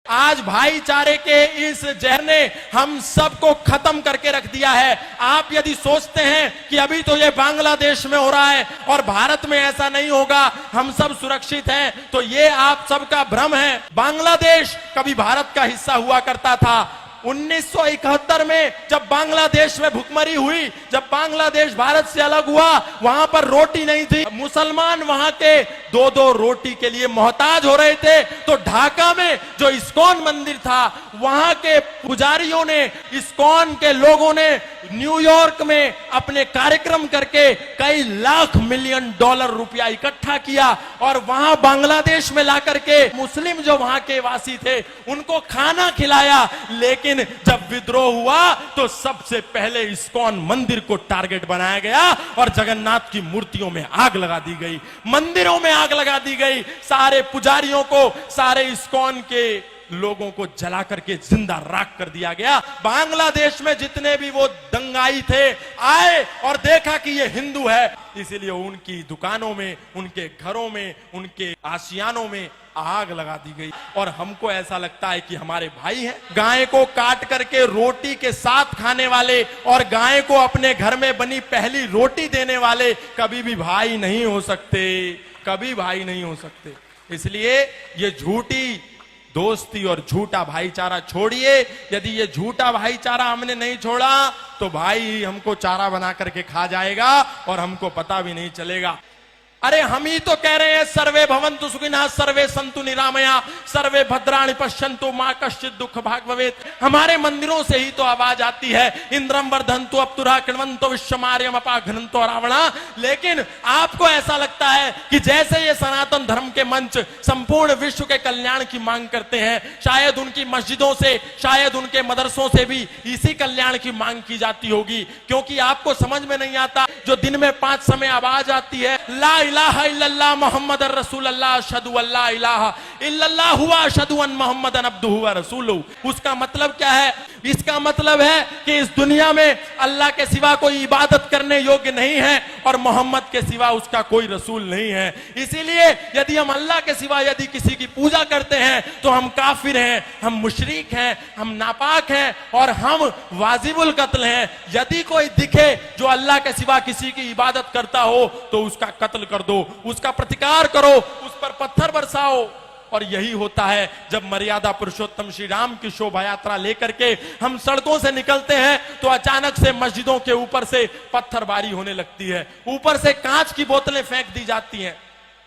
आज भाईचारे के इस जहर ने हम सबको खत्म करके रख दिया है। आप यदि सोचते हैं कि अभी तो ये बांग्लादेश में हो रहा है और भारत में ऐसा नहीं होगा, हम सब सुरक्षित हैं, तो ये आप सबका भ्रम है। बांग्लादेश कभी भारत का हिस्सा हुआ करता था। 1971 में जब बांग्लादेश में भुखमरी हुई, जब बांग्लादेश भारत से अलग हुआ, वहां पर रोटी नहीं थी। मुसलमान वहां के दो दो रोटी के लिए मोहताज हो रहे थे। तो ढाका में जो इस्कॉन मंदिर था, वहां के पुजारियों ने, इस्कॉन के लोगों ने न्यूयॉर्क में अपने कार्यक्रम करके कई लाख मिलियन डॉलर रुपया इकट्ठा किया और वहां बांग्लादेश में ला करके मुस्लिम जो वहां के वासी थे उनको खाना खिलाया। लेकिन जब विद्रोह हुआ तो सबसे पहले इस्कॉन मंदिर को टारगेट बनाया गया और जगन्नाथ की मूर्तियों में आग लगा दी गई, मंदिरों में आग लगा दी गई, सारे पुजारियों को, सारे इस्कॉन के लोगों को जला करके जिंदा राख कर दिया गया। बांग्लादेश में जितने भी वो दंगाई थे आए और देखा कि ये हिंदू है, इसीलिए उनकी दुकानों में, उनके घरों में, उनके आशियानों में आग लगा दी गई। और हमको ऐसा लगता है कि हमारे भाई हैं। गाय को काट करके रोटी के साथ खाने वाले और गाय को अपने घर में बनी पहली रोटी देने वाले कभी भी भाई नहीं हो सकते, कभी भाई नहीं हो सकते। इसलिए ये झूठी दोस्ती और झूठा भाईचारा छोड़िए। यदि ये झूठा भाईचारा हमने नहीं छोड़ा तो भाई हमको चारा बना करके खा जाएगा और हमको पता भी नहीं चलेगा। अरे हम ही तो कह रहे हैं सर्वे भवन्तु सुखिनः, सर्वे सन्तु निरामया, सर्वे भद्राणि पश्यन्तु मा कश्चित् दुःख भाग् भवेत्। हमारे मंदिरों से ही तो आवाज आती है, इंद्रम वर्धन्तु अप्तुरः कृण्वन्तो विश्वमार्यम् अपाघ्नन्तो रावणा। लेकिन आपको ऐसा लगता है कि जैसे ये सनातन धर्म के मंच संपूर्ण विश्व के कल्याण की मांग करते हैं, शायद उनकी मस्जिदों से, शायद उनके मदरसों से भी इसी कल्याण की मांग की जाती होगी। क्योंकि आपको समझ में नहीं आता, जो दिन में 5 समय आवाज आती है, ला इलाहा इल्लल्लाह मुहम्मद रसूलुल्लाह अशहदु अल्ला इलाहा इल्लल्लाह हुवा अशहदु अन मुहम्मदन अब्दुहु व रसूलुहु। उसका मतलब क्या है? इसका मतलब है कि इस दुनिया में अल्लाह के सिवा कोई इबादत करने योग्य नहीं है और मोहम्मद के सिवा उसका कोई रसूल नहीं है। इसीलिए यदि हम अल्लाह के सिवा यदि किसी की पूजा करते हैं तो हम काफिर हैं, हम मुशरिक हैं, हम नापाक हैं और हम वाजिबुल कत्ल हैं। यदि कोई दिखे जो अल्लाह के सिवा किसी की इबादत करता हो तो उसका कत्ल कर दो, उसका प्रतिकार करो, उस पर पत्थर बरसाओ। और यही होता है जब मर्यादा पुरुषोत्तम श्री राम की शोभा यात्रा लेकर के हम सड़कों से निकलते हैं तो अचानक से मस्जिदों के ऊपर से पत्थरबारी होने लगती है, ऊपर से कांच की बोतलें फेंक दी जाती हैं।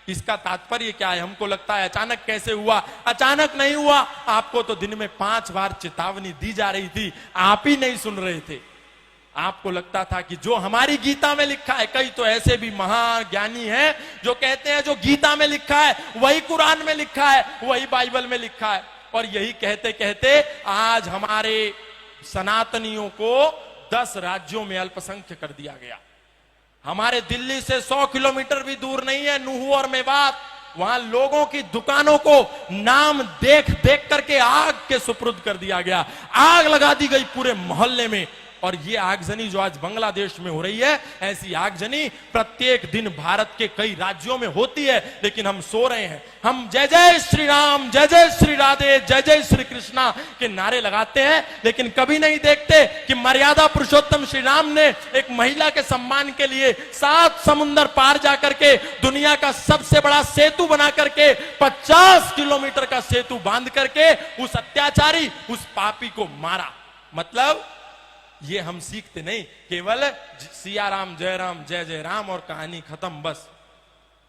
इसका तात्पर्य क्या है? हमको लगता है अचानक कैसे हुआ? अचानक नहीं हुआ। आपको तो दिन में 5 बार चेतावनी दी जा रही थी, आप ही नहीं सुन रहे थे। आपको लगता था कि जो हमारी गीता में लिखा है, कई तो ऐसे भी महाज्ञानी हैं जो कहते हैं जो गीता में लिखा है वही कुरान में लिखा है, वही बाइबल में लिखा है। और यही कहते कहते आज हमारे सनातनियों को 10 राज्यों में अल्पसंख्य कर दिया गया। हमारे दिल्ली से 100 किलोमीटर भी दूर नहीं है नूह और मेवात, वहां लोगों की दुकानों को नाम देख देख करके आग के सुपुर्द कर दिया गया, आग लगा दी गई पूरे मोहल्ले में। और ये आगजनी जो आज बांग्लादेश में हो रही है, ऐसी आगजनी प्रत्येक दिन भारत के कई राज्यों में होती है। लेकिन हम सो रहे हैं, हम जय जय श्री राम, जय जय श्री राधे, जय जय श्री कृष्णा के नारे लगाते हैं, लेकिन कभी नहीं देखते कि मर्यादा पुरुषोत्तम श्री राम ने एक महिला के सम्मान के लिए 7 समुंदर पार जाकर के दुनिया का सबसे बड़ा सेतु बना करके 50 किलोमीटर का सेतु बांध करके उस अत्याचारी, उस पापी को मारा। मतलब ये हम सीखते नहीं, केवल सिया राम जय राम जय जय राम और कहानी खत्म। बस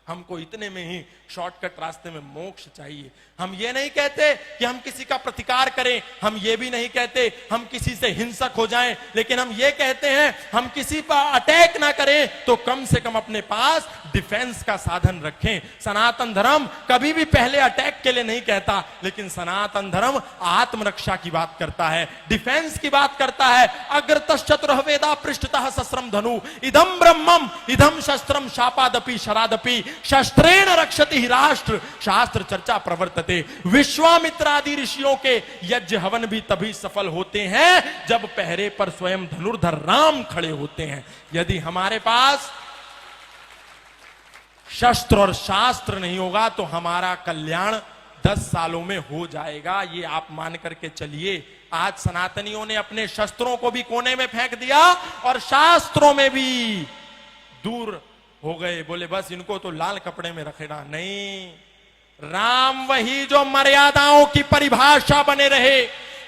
हमको इतने में ही शॉर्टकट रास्ते में मोक्ष चाहिए। हम ये नहीं कहते कि हम किसी का प्रतिकार करें, हम ये भी नहीं कहते हम किसी से हिंसक हो जाएं, लेकिन हम ये कहते हैं हम किसी पर अटैक ना करें तो कम से कम अपने पास डिफेंस का साधन रखें। सनातन धर्म कभी भी पहले अटैक के लिए नहीं कहता, लेकिन सनातन धर्म आत्मरक्षा की बात करता है, डिफेंस की बात करता है। अग्रतश्चतुरः वेदा पृष्ठतः सहस्रम धनु इदम ब्रह्मम इदम शस्त्रम शापादपि शरादपि शस्त्रेण रक्षति ही राष्ट्र शास्त्र चर्चा प्रवर्तते। विश्वामित्रादि ऋषियों के यज्ञ हवन भी तभी सफल होते हैं जब पहरे पर स्वयं धनुर्धर राम खड़े होते हैं। यदि हमारे पास शस्त्र और शास्त्र नहीं होगा तो हमारा कल्याण 10 सालों में हो जाएगा, ये आप मान करके चलिए। आज सनातनियों ने अपने शस्त्रों को भी कोने में फेंक दिया और शास्त्रों में भी दूर हो गए, बोले बस इनको तो लाल कपड़े में रखेना। नहीं, राम वही जो मर्यादाओं की परिभाषा बने रहे,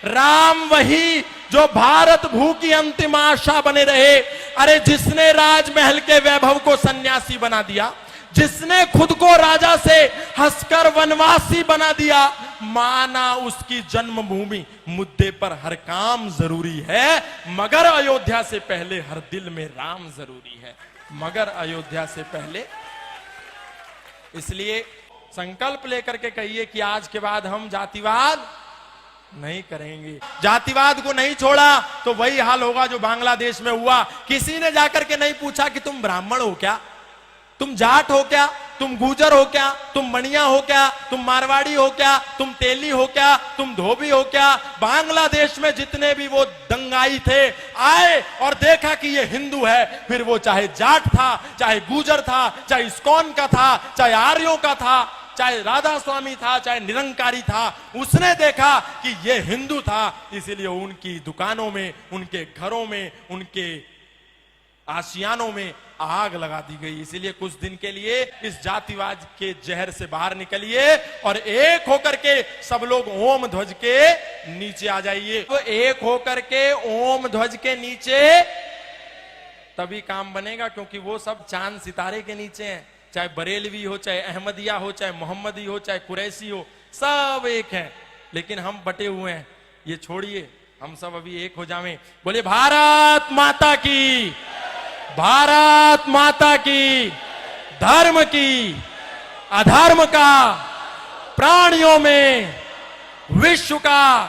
राम वही जो भारत भू की अंतिम आशा बने रहे। अरे जिसने राजमहल के वैभव को सन्यासी बना दिया, जिसने खुद को राजा से हंसकर वनवासी बना दिया, माना उसकी जन्मभूमि मुद्दे पर हर काम जरूरी है, मगर अयोध्या से पहले हर दिल में राम जरूरी है, मगर अयोध्या से पहले। इसलिए संकल्प लेकर के कहिए कि आज के बाद हम जातिवाद नहीं करेंगे। जातिवाद को नहीं छोड़ा तो वही हाल होगा जो बांग्लादेश में हुआ। किसी ने जाकर के नहीं पूछा कि तुम ब्राह्मण हो क्या, तुम जाट हो क्या, तुम गुजर हो क्या, तुम मणिया हो क्या, तुम मारवाड़ी हो क्या, तुम तेली हो क्या, तुम धोबी हो क्या। बांग्लादेश में जितने भी वो दंगाई थे आए और देखा कि ये हिंदू है, फिर वो चाहे जाट था, चाहे गुजर था, चाहे इस्कॉन का था, चाहे आर्यों का था, चाहे राधा स्वामी था, चाहे निरंकारी था, उसने देखा कि ये हिंदू था। इसीलिए उनकी दुकानों में, उनके घरों में, उनके आशियानों में आग लगा दी गई। इसीलिए कुछ दिन के लिए इस जातिवाद के जहर से बाहर निकलिए और एक होकर के सब लोग ओम ध्वज के नीचे आ जाइए। तो एक होकर के ओम ध्वज के नीचे तभी काम बनेगा, क्योंकि वो सब चांद सितारे के नीचे हैं। चाहे बरेलवी हो, चाहे अहमदिया हो, चाहे मोहम्मदी हो, चाहे कुरैशी हो, सब एक है, लेकिन हम बटे हुए हैं। ये छोड़िए, हम सब अभी एक हो जावें। बोले भारत माता की, भारत माता की। धर्म की, अधर्म का, प्राणियों में, विश्व का